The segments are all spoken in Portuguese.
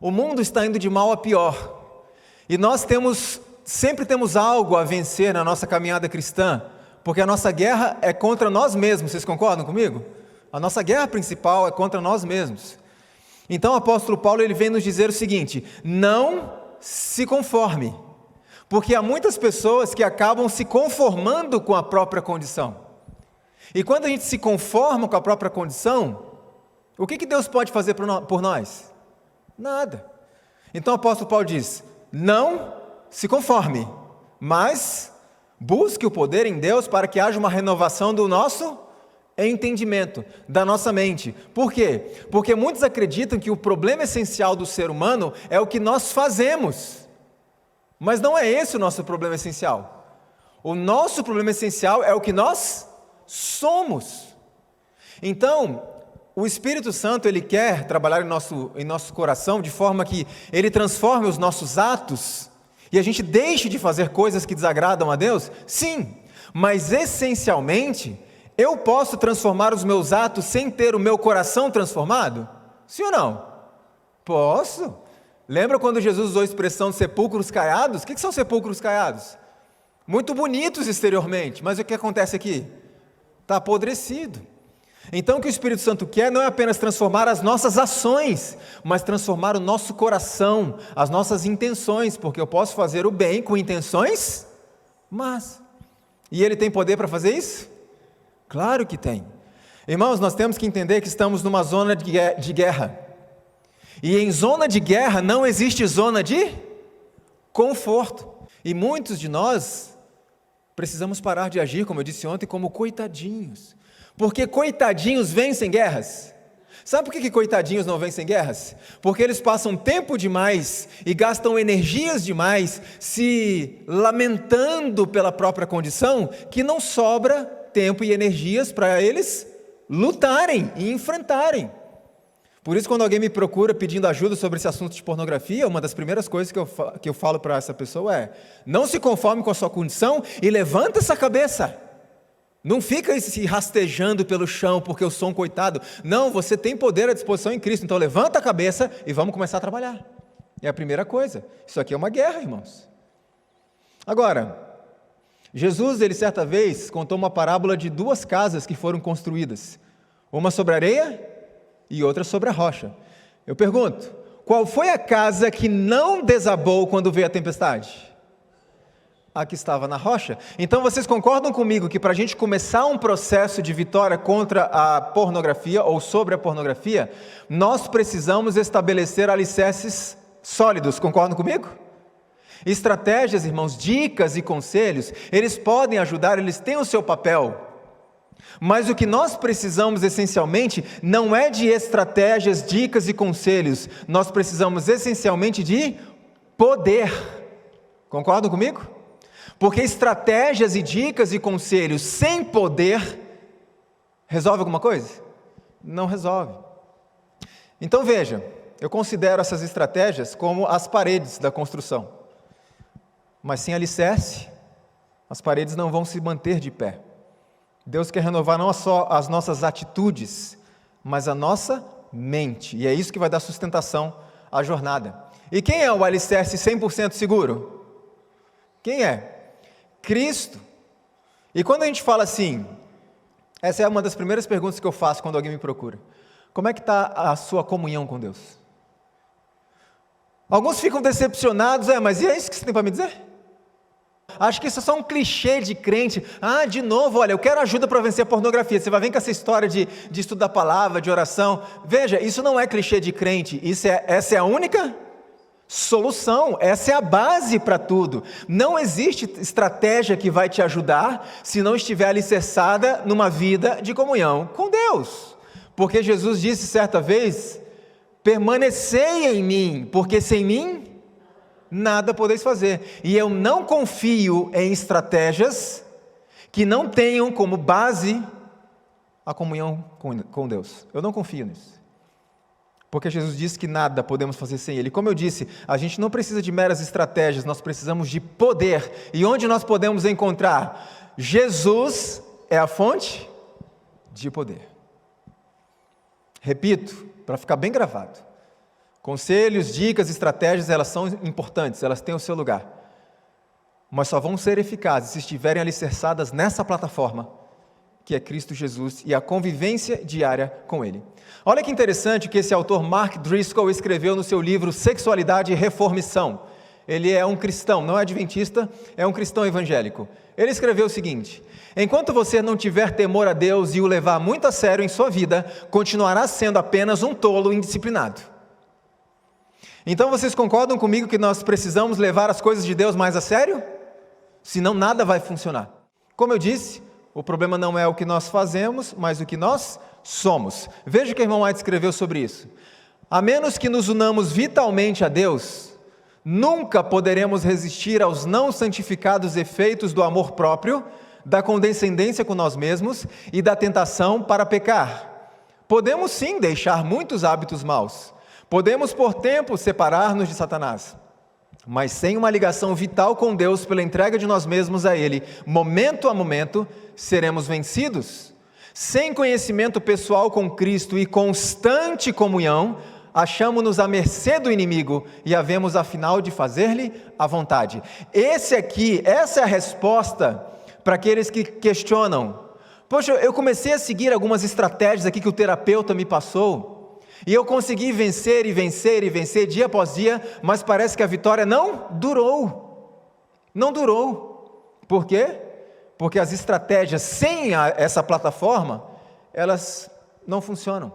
O mundo está indo de mal a pior. E nós sempre temos algo a vencer na nossa caminhada cristã, porque a nossa guerra é contra nós mesmos, vocês concordam comigo? A nossa guerra principal é contra nós mesmos. Então o apóstolo Paulo ele vem nos dizer o seguinte: não se conforme, porque há muitas pessoas que acabam se conformando com a própria condição. E quando a gente se conforma com a própria condição, o que Deus pode fazer por nós? Nada. Então o apóstolo Paulo diz: não se conforme, mas busque o poder em Deus para que haja uma renovação do nosso entendimento, da nossa mente. Por quê? Porque muitos acreditam que o problema essencial do ser humano é o que nós fazemos, mas não é esse o nosso problema essencial. O nosso problema essencial é o que nós somos. Então, o Espírito Santo ele quer trabalhar em nosso coração de forma que ele transforme os nossos atos e a gente deixe de fazer coisas que desagradam a Deus? Sim, mas essencialmente eu posso transformar os meus atos sem ter o meu coração transformado? Sim ou não? Posso. Lembra quando Jesus usou a expressão sepulcros caiados? O que são sepulcros caiados? Muito bonitos exteriormente, mas o que acontece aqui? Está apodrecido. Então o que o Espírito Santo quer não é apenas transformar as nossas ações, mas transformar o nosso coração, as nossas intenções, porque eu posso fazer o bem com intenções más. E Ele tem poder para fazer isso? Claro que tem. Irmãos, nós temos que entender que estamos numa zona de guerra. E em zona de guerra não existe zona de conforto. E muitos de nós precisamos parar de agir, como eu disse ontem, como coitadinhos. Porque coitadinhos vencem guerras. Sabe por que coitadinhos não vencem guerras? Porque eles passam tempo demais e gastam energias demais se lamentando pela própria condição, que não sobra tempo e energias para eles lutarem e enfrentarem. Por isso, quando alguém me procura pedindo ajuda sobre esse assunto de pornografia, uma das primeiras coisas que eu falo para essa pessoa é: não se conforme com a sua condição e levanta essa cabeça. Não fica se rastejando pelo chão porque eu sou um coitado. Não, você tem poder à disposição em Cristo, então levanta a cabeça e vamos começar a trabalhar. É a primeira coisa. Isso aqui é uma guerra, irmãos. Agora, Jesus, ele certa vez contou uma parábola de 2 casas que foram construídas, uma sobre a areia e outra sobre a rocha. Eu pergunto, qual foi a casa que não desabou quando veio a tempestade? A que estava na rocha. Então vocês concordam comigo que para a gente começar um processo de vitória contra a pornografia ou sobre a pornografia, nós precisamos estabelecer alicerces sólidos, concordam comigo? Estratégias, irmãos, dicas e conselhos, eles podem ajudar, eles têm o seu papel, mas o que nós precisamos essencialmente não é de estratégias, dicas e conselhos, nós precisamos essencialmente de poder. Concordam comigo? Porque estratégias e dicas e conselhos sem poder, resolve alguma coisa? Não resolve. Então veja, eu considero essas estratégias como as paredes da construção. Mas sem alicerce, as paredes não vão se manter de pé. Deus quer renovar não só as nossas atitudes, mas a nossa mente. E é isso que vai dar sustentação à jornada. E quem é o alicerce 100% seguro? Quem é? Cristo. E quando a gente fala assim, essa é uma das primeiras perguntas que eu faço quando alguém me procura: como é que está a sua comunhão com Deus? Alguns ficam decepcionados, mas e é isso que você tem para me dizer? Acho que isso é só um clichê de crente. De novo, olha, eu quero ajuda para vencer a pornografia. Você vai vir com essa história de estudo da palavra, de oração. Veja, isso não é clichê de crente, essa é a única solução, essa é a base para tudo. Não existe estratégia que vai te ajudar se não estiver alicerçada numa vida de comunhão com Deus. Porque Jesus disse certa vez: permanecei em mim, porque sem mim nada podeis fazer. E eu não confio em estratégias que não tenham como base a comunhão com Deus. Eu não confio nisso. Porque Jesus disse que nada podemos fazer sem Ele. Como eu disse, a gente não precisa de meras estratégias, nós precisamos de poder. E onde nós podemos encontrar? Jesus é a fonte de poder. Repito, para ficar bem gravado: Conselhos, dicas, estratégias, elas são importantes, elas têm o seu lugar. Mas só vão ser eficazes se estiverem alicerçadas nessa plataforma, que é Cristo Jesus e a convivência diária com Ele. Olha que interessante o que esse autor Mark Driscoll escreveu no seu livro Sexualidade e Reformição. Ele é um cristão, não é adventista, é um cristão evangélico. Ele escreveu o seguinte: enquanto você não tiver temor a Deus e o levar muito a sério em sua vida, continuará sendo apenas um tolo indisciplinado. Então vocês concordam comigo que nós precisamos levar as coisas de Deus mais a sério? Senão nada vai funcionar. Como eu disse, o problema não é o que nós fazemos, mas o que nós somos. Veja o que o irmão White escreveu sobre isso. A menos que nos unamos vitalmente a Deus, nunca poderemos resistir aos não santificados efeitos do amor próprio, da condescendência com nós mesmos e da tentação para pecar. Podemos sim deixar muitos hábitos maus. Podemos por tempo separar-nos de Satanás. Mas sem uma ligação vital com Deus pela entrega de nós mesmos a Ele, momento a momento, seremos vencidos. Sem conhecimento pessoal com Cristo e constante comunhão, achamo-nos à mercê do inimigo e havemos afinal de fazer-lhe a vontade. Essa é a resposta para aqueles que questionam. Poxa, eu comecei a seguir algumas estratégias aqui que o terapeuta me passou, e eu consegui vencer e vencer e vencer dia após dia, mas parece que a vitória não durou. Não durou. Por quê? Porque as estratégias sem essa plataforma, elas não funcionam.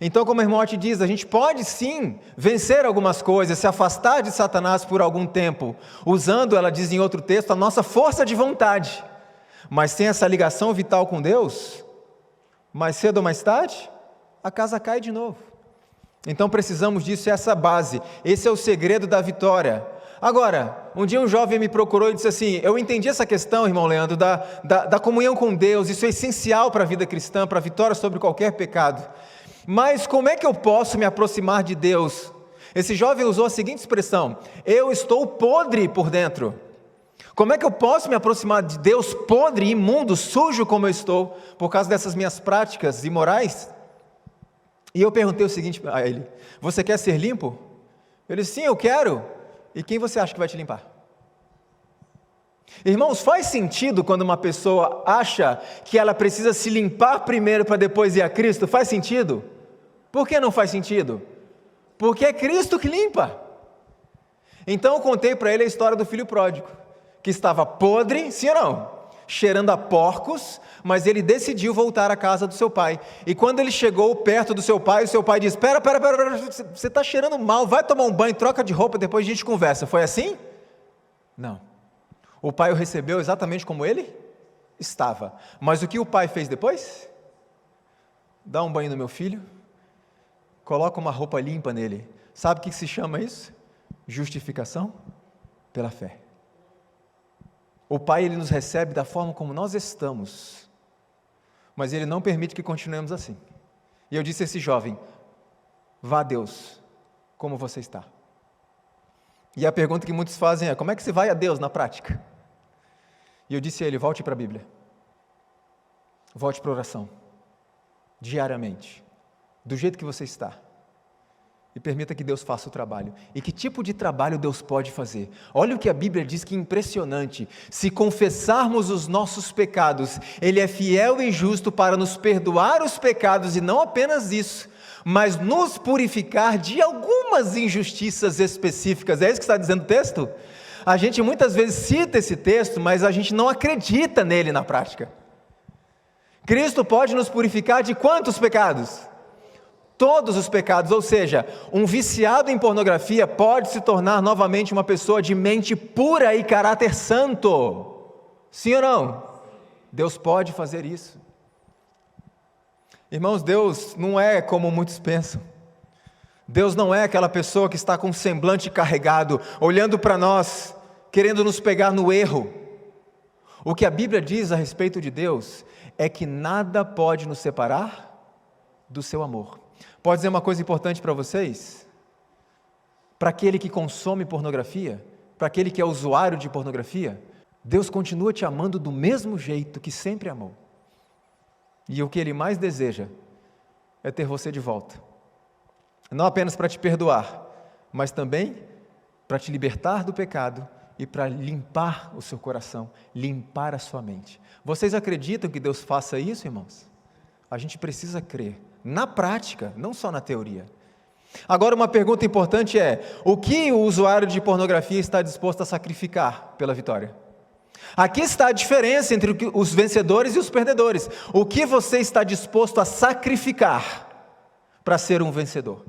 Então, como o irmão White diz, a gente pode sim vencer algumas coisas, se afastar de Satanás por algum tempo, usando, ela diz em outro texto, a nossa força de vontade. Mas sem essa ligação vital com Deus, mais cedo ou mais tarde, a casa cai de novo. Então precisamos disso, essa base, esse é o segredo da vitória. Agora, um dia um jovem me procurou e disse assim: eu entendi essa questão, irmão Leandro, da comunhão com Deus, isso é essencial para a vida cristã, para a vitória sobre qualquer pecado. Mas como é que eu posso me aproximar de Deus? Esse jovem usou a seguinte expressão: eu estou podre por dentro. Como é que eu posso me aproximar de Deus podre, imundo, sujo como eu estou, por causa dessas minhas práticas imorais? E eu perguntei o seguinte a ele: você quer ser limpo? Ele disse: sim, eu quero. E quem você acha que vai te limpar? Irmãos, faz sentido quando uma pessoa acha que ela precisa se limpar primeiro para depois ir a Cristo? Faz sentido? Por que não faz sentido? Porque é Cristo que limpa. Então eu contei para ele a história do filho pródigo, que estava podre, sim ou não? Cheirando a porcos, mas ele decidiu voltar à casa do seu pai. E quando ele chegou perto do seu pai, o seu pai disse: Pera, você está cheirando mal, vai tomar um banho, troca de roupa, depois a gente conversa. Foi assim? Não. O pai o recebeu exatamente como ele estava. Mas o que o pai fez depois? Dá um banho no meu filho, coloca uma roupa limpa nele. Sabe o que se chama isso? Justificação pela fé. O Pai, Ele nos recebe da forma como nós estamos, mas Ele não permite que continuemos assim. E eu disse a esse jovem: vá a Deus como você está. E a pergunta que muitos fazem é: como é que você vai a Deus na prática? E eu disse a ele: volte para a Bíblia, volte para a oração, diariamente, do jeito que você está. E permita que Deus faça o trabalho. E que tipo de trabalho Deus pode fazer? Olha o que a Bíblia diz, que impressionante. Se confessarmos os nossos pecados, Ele é fiel e justo para nos perdoar os pecados, e não apenas isso, mas nos purificar de algumas injustiças específicas. É isso que está dizendo o texto? A gente muitas vezes cita esse texto, mas a gente não acredita nele na prática. Cristo pode nos purificar de quantos pecados? Todos os pecados, ou seja, um viciado em pornografia pode se tornar novamente uma pessoa de mente pura e caráter santo. Sim ou não? Deus pode fazer isso. Irmãos, Deus não é como muitos pensam. Deus não é aquela pessoa que está com o semblante carregado, olhando para nós, querendo nos pegar no erro. O que a Bíblia diz a respeito de Deus é que nada pode nos separar do seu amor. Pode dizer uma coisa importante para vocês? Para aquele que consome pornografia, para aquele que é usuário de pornografia, Deus continua te amando do mesmo jeito que sempre amou. E o que Ele mais deseja é ter você de volta. Não apenas para te perdoar, mas também para te libertar do pecado e para limpar o seu coração, limpar a sua mente. Vocês acreditam que Deus faça isso, irmãos? A gente precisa crer, na prática, não só na teoria. Agora, uma pergunta importante é: o que o usuário de pornografia está disposto a sacrificar pela vitória? Aqui está a diferença entre os vencedores e os perdedores. O que você está disposto a sacrificar para ser um vencedor?